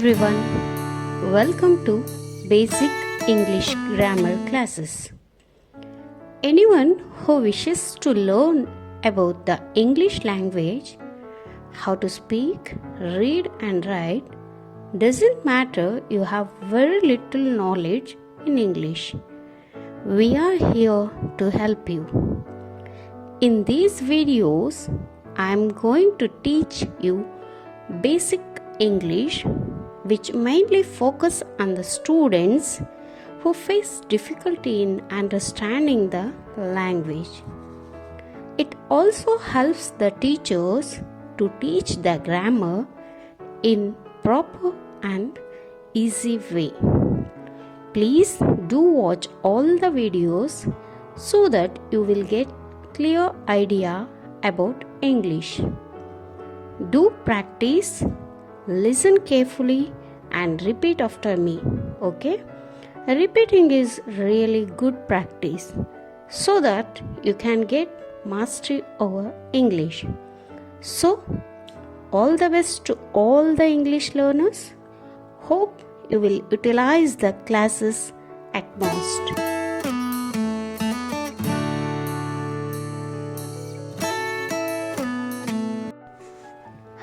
everyone, welcome to Basic English Grammar Classes. Anyone who wishes to learn about the English language, how to speak, read and write, doesn't matter you have very little knowledge in English. We are here to help you. In these videos, I am going to teach you basic English, which mainly focus on the students who face difficulty in understanding the language. It also helps the teachers to teach the grammar in proper and easy way. Please do watch all the videos so that you will get clear idea about English. Do practice, listen carefully and repeat after me, okay? Repeating is really good practice so that you can get mastery over English. So, all the best to all the English learners. Hope you will utilize the classes at most.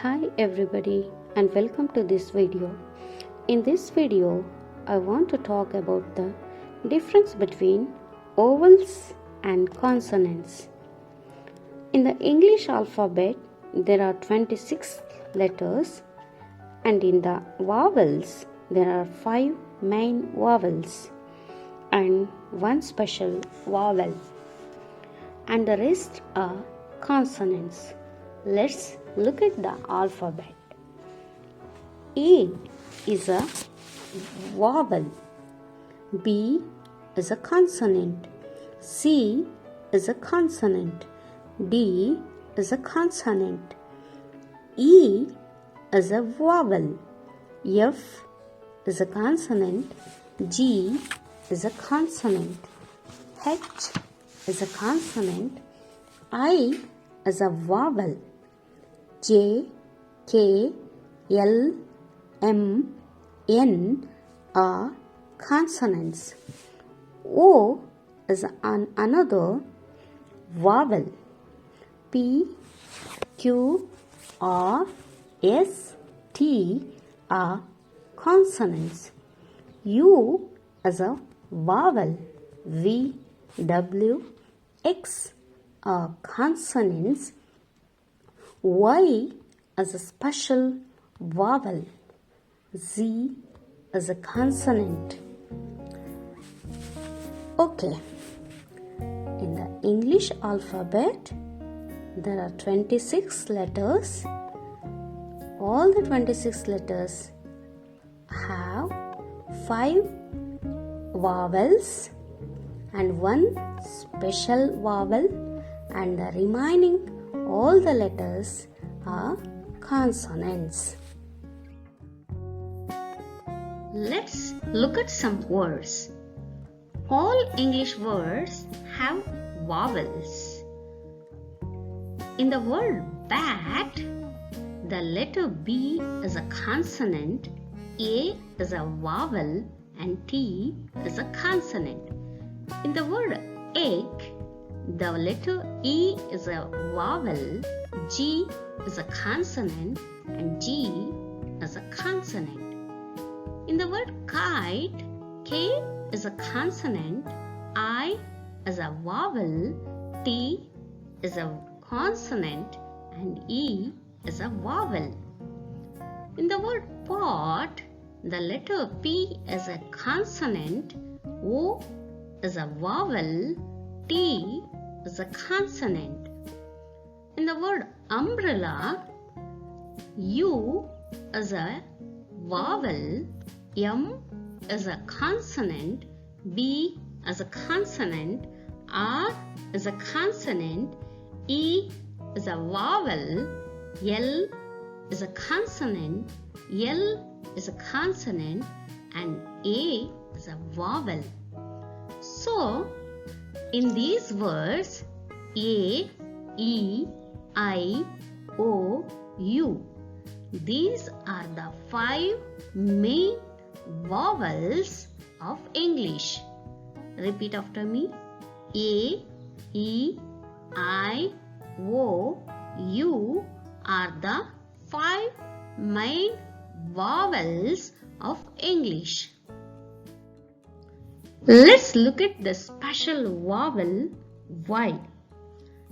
Hi everybody and welcome to this video. In this video, I want to talk about the difference between vowels and consonants. In the English alphabet, there are 26 letters, and in the vowels, there are 5 main vowels and one special vowel, and the rest are consonants. Let's look at the alphabet. A is a vowel, B is a consonant, C is a consonant, D is a consonant, E is a vowel, F is a consonant, G is a consonant, H is a consonant, I is a vowel, J, K, L, M, N are consonants. O is another vowel. P, Q, R, S, T are consonants. U is a vowel. V, W, X are consonants. Y is a special vowel. Z is a consonant. Okay. In the English alphabet, there are 26 letters. All the 26 letters have 5 vowels and one special vowel, and the remaining all the letters are consonants. Let's look at some words. All English words have vowels. In the word bat, the letter B is a consonant, A is a vowel, and T is a consonant. In the word egg, the letter E is a vowel, G is a consonant, and G is a consonant. In the word kite, K is a consonant, I is a vowel, T is a consonant, and E is a vowel. In the word pot, the letter P is a consonant, O is a vowel, T is a consonant. In the word umbrella, U is a vowel, M is a consonant, B is a consonant, R is a consonant, E is a vowel, L is a consonant, L is a consonant, and A is a vowel. So, in these words, A, E, I, O, U, these are the 5 main vowels of English. Repeat after me. A, E, I, O, U are the 5 main vowels of English. Let's look at the special vowel Y.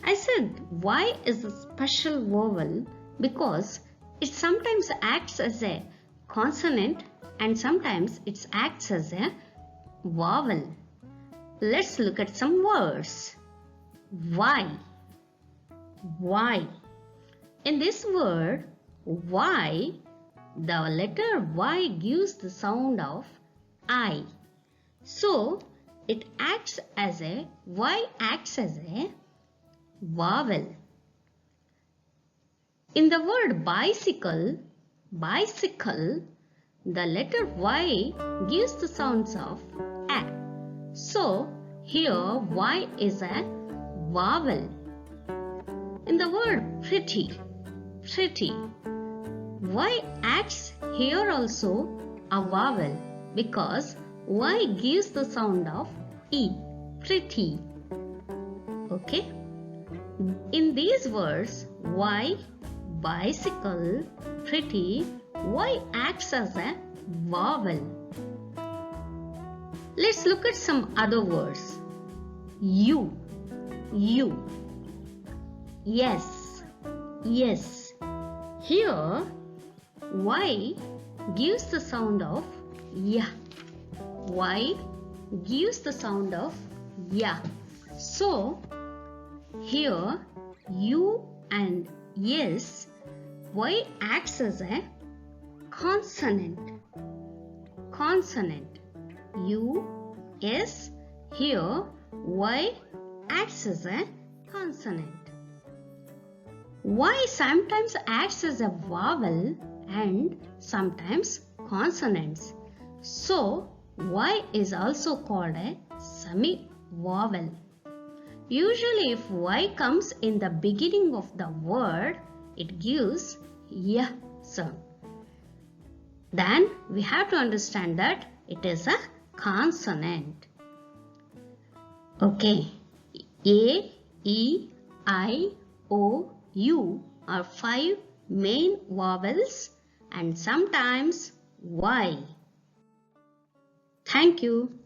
I said Y is a special vowel because it sometimes acts as a consonant and sometimes it acts as a vowel. Let's look at some words. Y. Y. In this word Y, the letter Y gives the sound of I. So it acts as a vowel. In the word bicycle, the letter Y gives the sounds of A. So here Y is a vowel. In the word pretty, Y acts here also a vowel because Y gives the sound of E, pretty. Okay? In these words, Y, bicycle, pretty, Y acts as a vowel. Let's look at some other words. You. Yes. Here, Y gives the sound of ya. Y gives the sound of ya. So, here, you and yes, Y acts as a consonant. U, S, here, Y acts as a consonant. Y sometimes acts as a vowel and sometimes consonants. So, Y is also called a semi-vowel. Usually, if Y comes in the beginning of the word, it gives y sound. Then, we have to understand that it is a consonant. Okay. A, E, I, O, U are 5 main vowels and sometimes Y. Thank you.